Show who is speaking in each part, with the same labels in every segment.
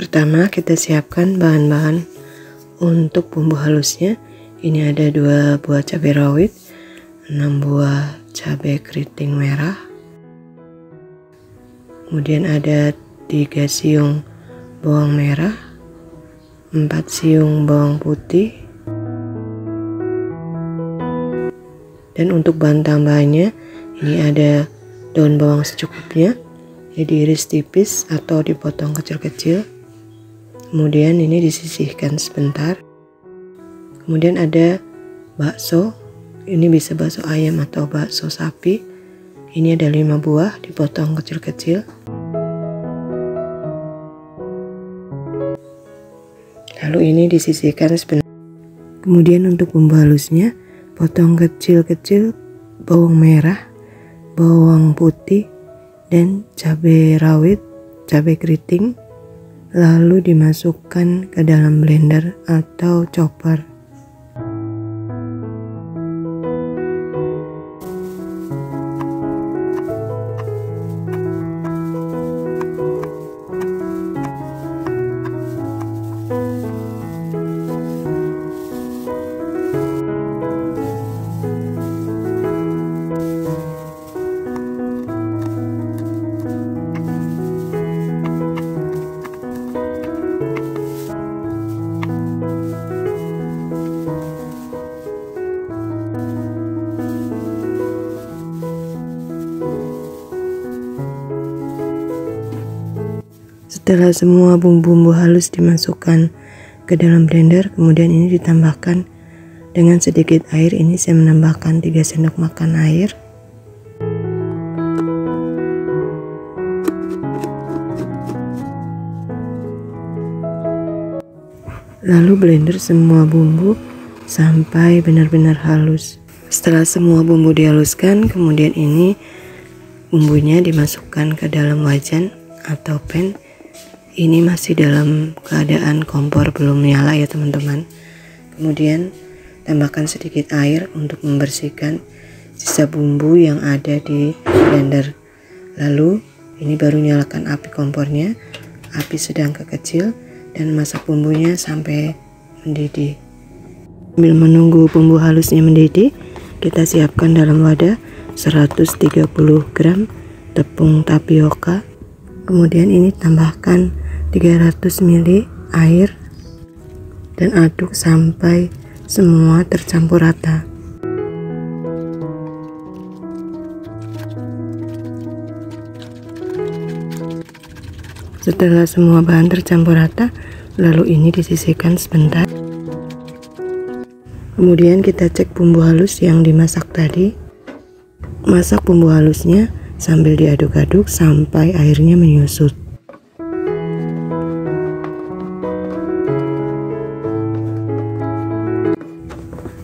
Speaker 1: Pertama kita siapkan bahan-bahan untuk bumbu halusnya. Ini ada 2 buah cabai rawit, 6 buah cabai keriting merah, kemudian ada 3 siung bawang merah, 4 siung bawang putih, dan untuk bahan tambahannya ini ada daun bawang secukupnya, ini diiris tipis atau dipotong kecil-kecil, kemudian ini disisihkan sebentar. Kemudian ada bakso, ini bisa bakso ayam atau bakso sapi, ini ada 5 buah dipotong kecil-kecil. Lalu ini disisihkan sebentar. Kemudian untuk bumbu halusnya, potong kecil-kecil bawang merah, bawang putih, dan cabai rawit, cabai keriting, lalu dimasukkan ke dalam blender atau chopper. Setelah semua bumbu-bumbu halus dimasukkan ke dalam blender, kemudian ini ditambahkan dengan sedikit air. Ini saya menambahkan 3 sendok makan air. Lalu blender semua bumbu sampai benar-benar halus. Setelah semua bumbu dihaluskan, kemudian ini bumbunya dimasukkan ke dalam wajan atau pan. Ini masih dalam keadaan kompor belum nyala ya teman-teman. Kemudian tambahkan sedikit air untuk membersihkan sisa bumbu yang ada di blender. Lalu ini baru nyalakan api kompornya, api sedang ke kecil, dan masak bumbunya sampai mendidih. Sambil menunggu bumbu halusnya mendidih, kita siapkan dalam wadah 130 gram tepung tapioka. Kemudian ini tambahkan 300 ml air dan aduk sampai semua tercampur rata. Setelah semua bahan tercampur rata, lalu ini disisihkan sebentar. Kemudian kita cek bumbu halus yang dimasak tadi. Masak bumbu halusnya sambil diaduk-aduk sampai airnya menyusut.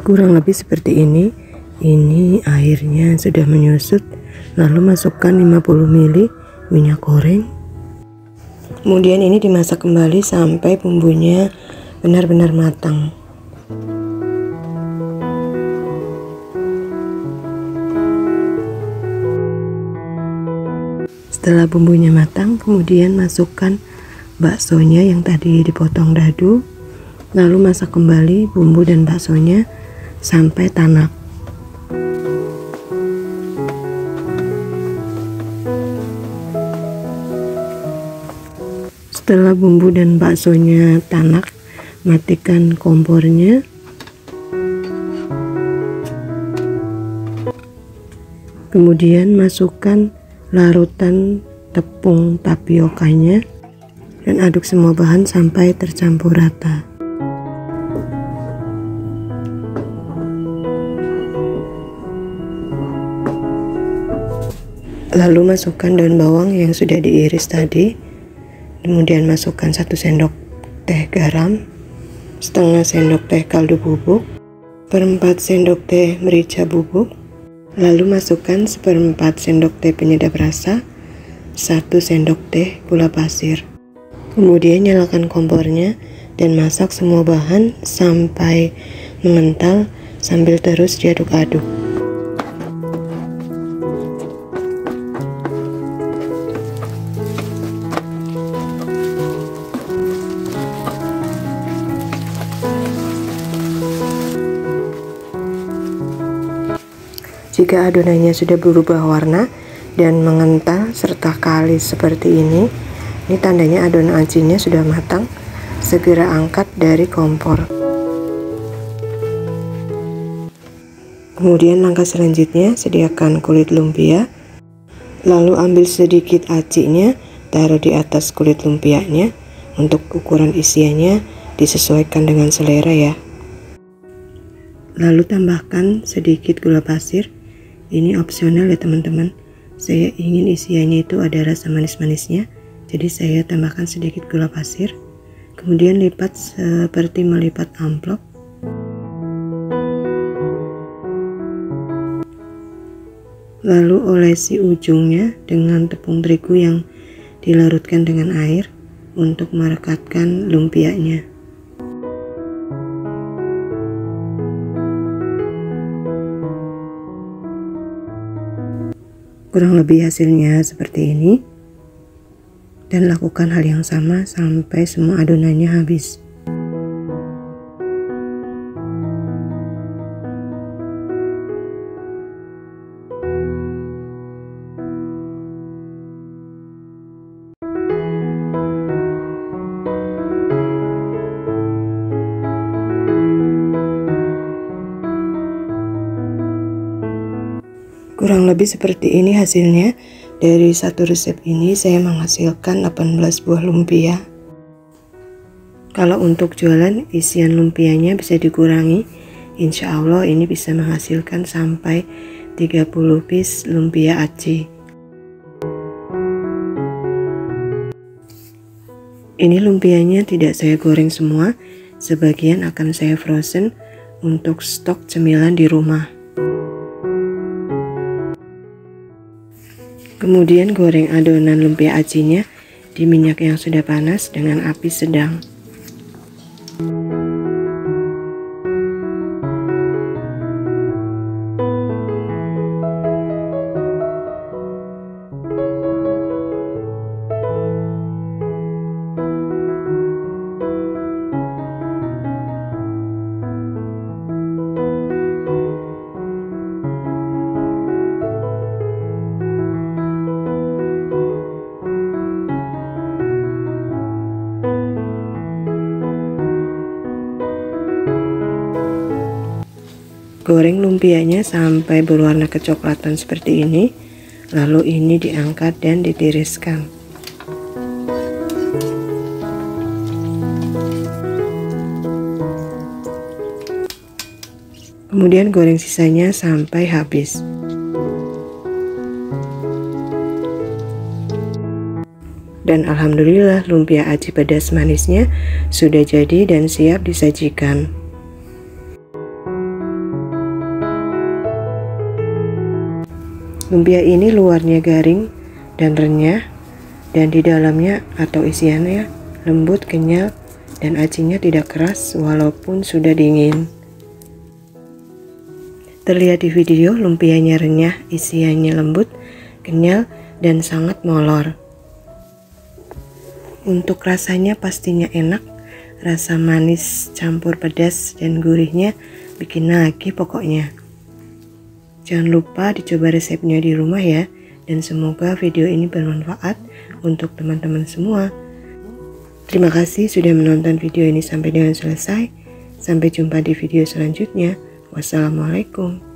Speaker 1: Kurang lebih seperti ini. Ini airnya sudah menyusut. Lalu masukkan 50 ml minyak goreng. Kemudian ini dimasak kembali sampai bumbunya benar-benar matang. Setelah bumbunya matang, kemudian masukkan baksonya yang tadi dipotong dadu. Lalu masak kembali bumbu dan baksonya sampai tanak. Setelah bumbu dan baksonya tanak, matikan kompornya. Kemudian masukkan larutan tepung tapiokanya dan aduk semua bahan sampai tercampur rata. Lalu masukkan daun bawang yang sudah diiris tadi. Kemudian masukkan 1 sendok teh garam, setengah sendok teh kaldu bubuk, 1/4 sendok teh merica bubuk. Lalu masukkan 1/4 sendok teh penyedap rasa, 1 sendok teh gula pasir. Kemudian nyalakan kompornya dan masak semua bahan sampai mengental sambil terus diaduk-aduk. Jika adonannya sudah berubah warna dan mengental serta kalis seperti ini tandanya adonan acinya sudah matang. Segera angkat dari kompor. Kemudian langkah selanjutnya, sediakan kulit lumpia. Lalu ambil sedikit acinya, taruh di atas kulit lumpianya. Untuk ukuran isiannya disesuaikan dengan selera ya. Lalu tambahkan sedikit gula pasir. Ini opsional ya teman-teman. Saya ingin isiannya itu ada rasa manis-manisnya, jadi saya tambahkan sedikit gula pasir. Kemudian lipat seperti melipat amplop. Lalu olesi ujungnya dengan tepung terigu yang dilarutkan dengan air untuk merekatkan lumpianya. Kurang lebih hasilnya seperti ini. Dan lakukan hal yang sama sampai semua adonannya habis. Kurang lebih seperti ini hasilnya. Dari satu resep ini saya menghasilkan 18 buah lumpia. Kalau untuk jualan isian lumpianya bisa dikurangi. Insya Allah ini bisa menghasilkan sampai 30 piece lumpia aci. Ini lumpianya tidak saya goreng semua. Sebagian akan saya frozen untuk stok cemilan di rumah. Kemudian goreng adonan lumpia acinya di minyak yang sudah panas dengan api sedang. Goreng lumpianya sampai berwarna kecoklatan seperti ini. Lalu ini diangkat dan ditiriskan. Kemudian goreng sisanya sampai habis. Dan alhamdulillah lumpia aci pedas manisnya sudah jadi dan siap disajikan. Lumpia ini luarnya garing dan renyah, dan di dalamnya atau isiannya lembut, kenyal, dan acinya tidak keras walaupun sudah dingin. Terlihat di video, lumpianya renyah, isiannya lembut, kenyal, dan sangat molor. Untuk rasanya pastinya enak, rasa manis campur pedas dan gurihnya bikin nagih pokoknya. Jangan lupa dicoba resepnya di rumah ya, dan semoga video ini bermanfaat untuk teman-teman semua. Terima kasih sudah menonton video ini sampai dengan selesai. Sampai jumpa di video selanjutnya. Wassalamualaikum.